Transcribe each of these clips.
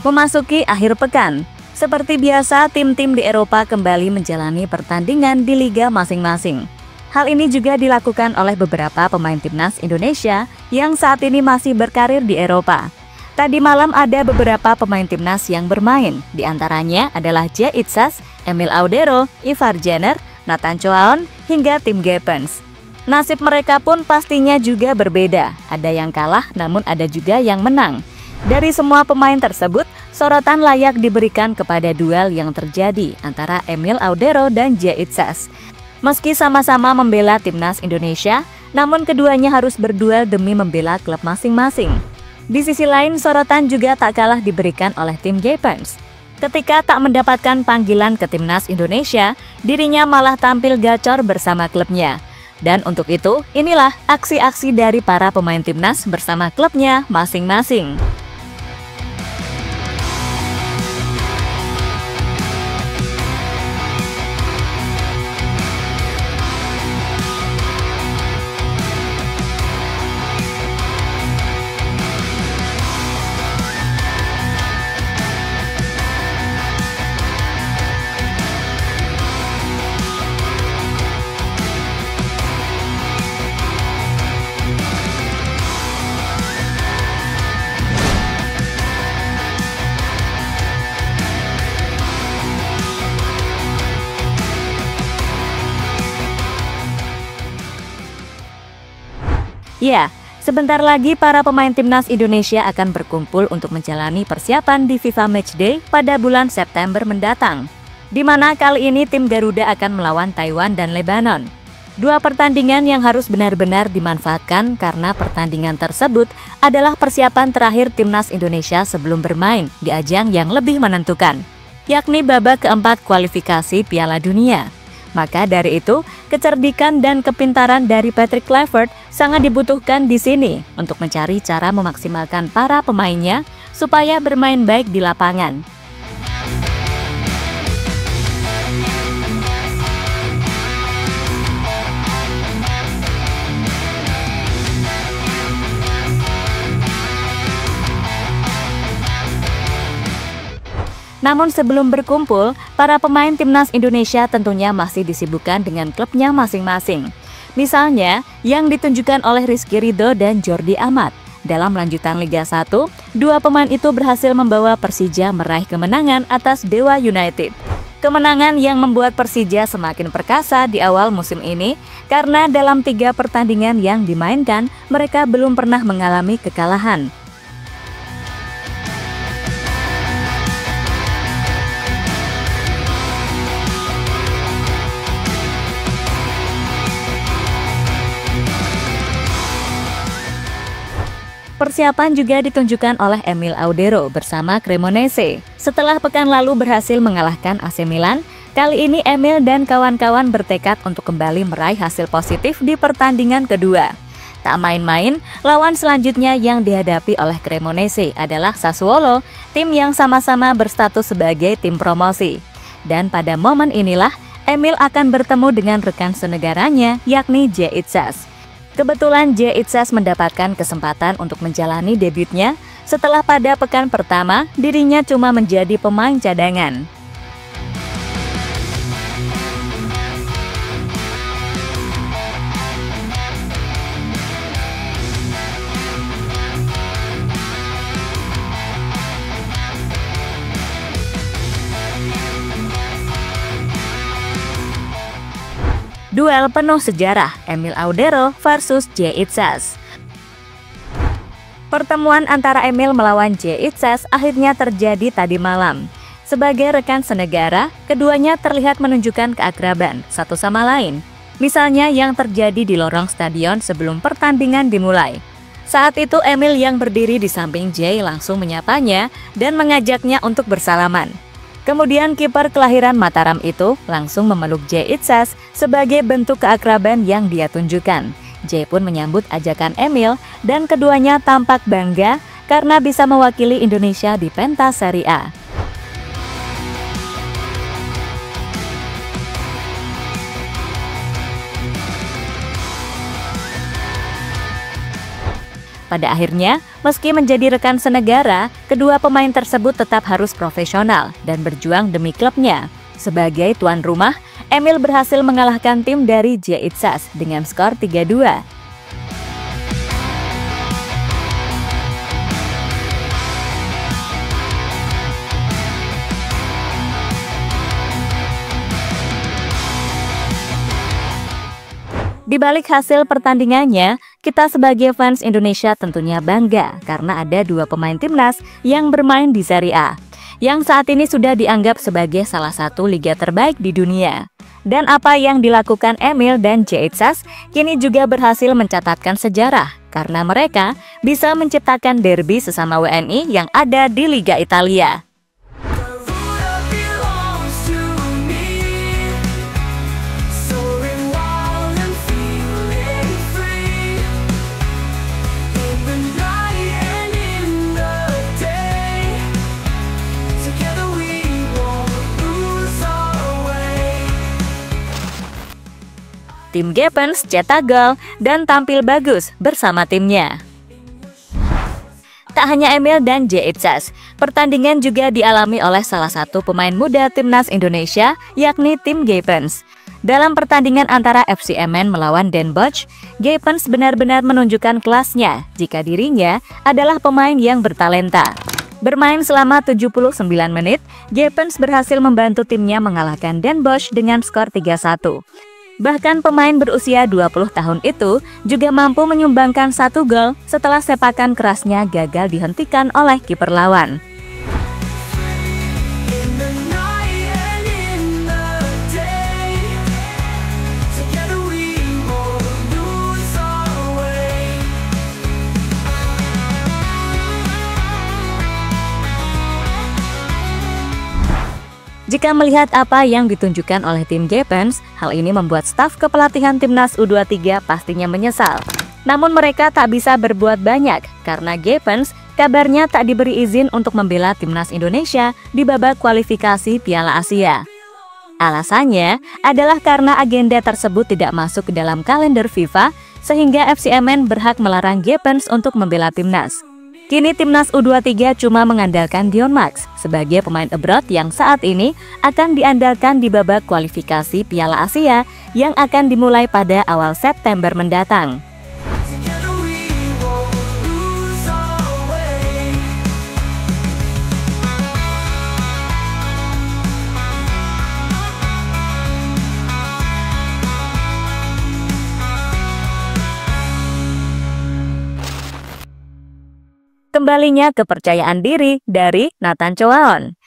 Memasuki akhir pekan, seperti biasa tim-tim di Eropa kembali menjalani pertandingan di liga masing-masing. Hal ini juga dilakukan oleh beberapa pemain timnas Indonesia yang saat ini masih berkarir di Eropa. Tadi malam ada beberapa pemain timnas yang bermain, di antaranya adalah J. Itzas, Emil Audero, Ivar Jenner, Nathan Choaon, hingga Tim Geppens. Nasib mereka pun pastinya juga berbeda, ada yang kalah namun ada juga yang menang. Dari semua pemain tersebut, sorotan layak diberikan kepada duel yang terjadi antara Emil Audero dan J. Itzas. Meski sama-sama membela timnas Indonesia, namun keduanya harus berduel demi membela klub masing-masing. Di sisi lain, sorotan juga tak kalah diberikan oleh Tim Geppens. Ketika tak mendapatkan panggilan ke timnas Indonesia, dirinya malah tampil gacor bersama klubnya. Dan untuk itu, inilah aksi-aksi dari para pemain timnas bersama klubnya masing-masing. Ya, sebentar lagi para pemain timnas Indonesia akan berkumpul untuk menjalani persiapan di FIFA Matchday pada bulan September mendatang, di mana kali ini tim Garuda akan melawan Taiwan dan Lebanon. Dua pertandingan yang harus benar-benar dimanfaatkan karena pertandingan tersebut adalah persiapan terakhir timnas Indonesia sebelum bermain di ajang yang lebih menentukan, yakni babak keempat kualifikasi Piala Dunia. Maka dari itu, kecerdikan dan kepintaran dari Patrick Kluivert sangat dibutuhkan di sini untuk mencari cara memaksimalkan para pemainnya supaya bermain baik di lapangan. Namun sebelum berkumpul, para pemain timnas Indonesia tentunya masih disibukkan dengan klubnya masing-masing. Misalnya, yang ditunjukkan oleh Rizky Ridho dan Jordi Amat. Dalam lanjutan Liga 1, dua pemain itu berhasil membawa Persija meraih kemenangan atas Dewa United. Kemenangan yang membuat Persija semakin perkasa di awal musim ini, karena dalam 3 pertandingan yang dimainkan, mereka belum pernah mengalami kekalahan. Persiapan juga ditunjukkan oleh Emil Audero bersama Cremonese. Setelah pekan lalu berhasil mengalahkan AC Milan, kali ini Emil dan kawan-kawan bertekad untuk kembali meraih hasil positif di pertandingan kedua. Tak main-main, lawan selanjutnya yang dihadapi oleh Cremonese adalah Sassuolo, tim yang sama-sama berstatus sebagai tim promosi. Dan pada momen inilah, Emil akan bertemu dengan rekan senegaranya, yakni J. Itzas. Kebetulan J. Itzas mendapatkan kesempatan untuk menjalani debutnya setelah pada pekan pertama dirinya cuma menjadi pemain cadangan. Duel penuh sejarah Emil Audero versus J. Itzas. Pertemuan antara Emil melawan J. Itzas akhirnya terjadi tadi malam. Sebagai rekan senegara, keduanya terlihat menunjukkan keakraban satu sama lain. Misalnya yang terjadi di lorong stadion sebelum pertandingan dimulai. Saat itu Emil yang berdiri di samping J langsung menyapanya dan mengajaknya untuk bersalaman. Kemudian kiper kelahiran Mataram itu langsung memeluk J. Itzas sebagai bentuk keakraban yang dia tunjukkan. J pun menyambut ajakan Emil dan keduanya tampak bangga karena bisa mewakili Indonesia di pentas Serie A. Pada akhirnya, meski menjadi rekan senegara, kedua pemain tersebut tetap harus profesional dan berjuang demi klubnya. Sebagai tuan rumah, Emil berhasil mengalahkan tim dari Jaitzas dengan skor 3-2. Di balik hasil pertandingannya, kita sebagai fans Indonesia tentunya bangga karena ada dua pemain timnas yang bermain di Serie A, yang saat ini sudah dianggap sebagai salah satu liga terbaik di dunia. Dan apa yang dilakukan Emil dan Jaitzas kini juga berhasil mencatatkan sejarah karena mereka bisa menciptakan derby sesama WNI yang ada di Liga Italia. Tim Gepens cetak gol dan tampil bagus bersama timnya. Tak hanya Emil dan Jaitzas, pertandingan juga dialami oleh salah satu pemain muda timnas Indonesia, yakni tim Gepens. Dalam pertandingan antara FC Emmen melawan Den Bosch, Gepens benar-benar menunjukkan kelasnya jika dirinya adalah pemain yang bertalenta. Bermain selama 79 menit, Gepens berhasil membantu timnya mengalahkan Den Bosch dengan skor 3-1. Bahkan pemain berusia 20 tahun itu juga mampu menyumbangkan 1 gol setelah sepakan kerasnya gagal dihentikan oleh kiper lawan. Jika melihat apa yang ditunjukkan oleh tim Gepens, hal ini membuat staf kepelatihan timnas U23 pastinya menyesal. Namun mereka tak bisa berbuat banyak karena Gepens kabarnya tak diberi izin untuk membela timnas Indonesia di babak kualifikasi Piala Asia. Alasannya adalah karena agenda tersebut tidak masuk ke dalam kalender FIFA, sehingga FC Emmen berhak melarang Gepens untuk membela timnas. Kini timnas U23 cuma mengandalkan Dion Max sebagai pemain abroad yang saat ini akan diandalkan di babak kualifikasi Piala Asia yang akan dimulai pada awal September mendatang. Kembalinya kepercayaan diri dari Nathan Choaon.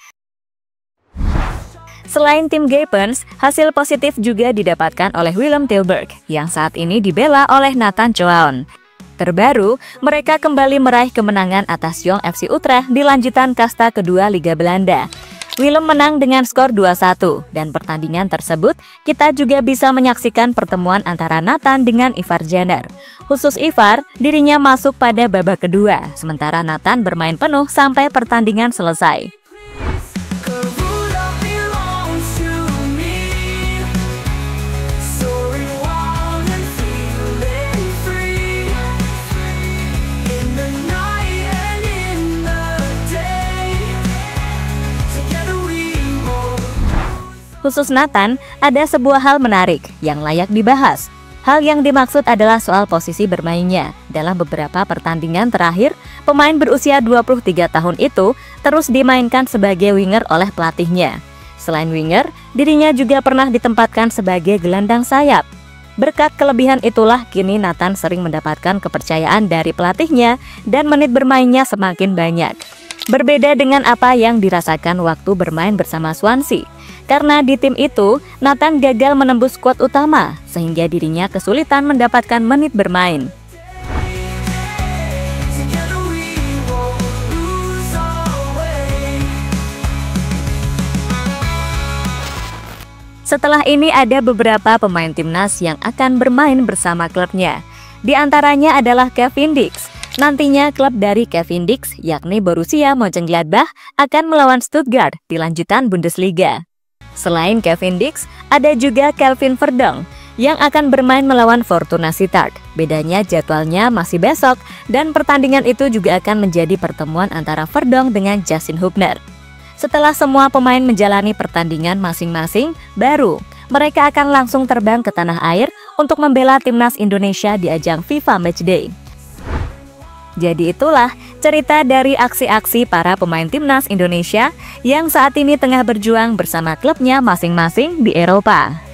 Selain tim Gepens, hasil positif juga didapatkan oleh Willem Tilburg yang saat ini dibela oleh Nathan Choaon. Terbaru, mereka kembali meraih kemenangan atas Jong FC Utrecht di lanjutan kasta kedua Liga Belanda. Willem menang dengan skor 2-1 dan pertandingan tersebut kita juga bisa menyaksikan pertemuan antara Nathan dengan Ivar Jenner. Khusus Ivar, dirinya masuk pada babak kedua, sementara Nathan bermain penuh sampai pertandingan selesai. Khusus Nathan, ada sebuah hal menarik yang layak dibahas. Hal yang dimaksud adalah soal posisi bermainnya. Dalam beberapa pertandingan terakhir, pemain berusia 23 tahun itu terus dimainkan sebagai winger oleh pelatihnya. Selain winger, dirinya juga pernah ditempatkan sebagai gelandang sayap. Berkat kelebihan itulah kini Nathan sering mendapatkan kepercayaan dari pelatihnya dan menit bermainnya semakin banyak. Berbeda dengan apa yang dirasakan waktu bermain bersama Swansea. Karena di tim itu, Nathan gagal menembus skuad utama, sehingga dirinya kesulitan mendapatkan menit bermain. Setelah ini ada beberapa pemain timnas yang akan bermain bersama klubnya. Di antaranya adalah Kevin Dix. Nantinya klub dari Kevin Dix, yakni Borussia Mönchengladbach, akan melawan Stuttgart di lanjutan Bundesliga. Selain Kevin Dix, ada juga Kelvin Verdonk. yang akan bermain melawan Fortuna Sittard. Bedanya jadwalnya masih besok dan pertandingan itu juga akan menjadi pertemuan antara Verdong dengan Justin Hubner. Setelah semua pemain menjalani pertandingan masing-masing, baru mereka akan langsung terbang ke tanah air untuk membela timnas Indonesia di ajang FIFA Matchday. Jadi itulah cerita dari aksi-aksi para pemain timnas Indonesia yang saat ini tengah berjuang bersama klubnya masing-masing di Eropa.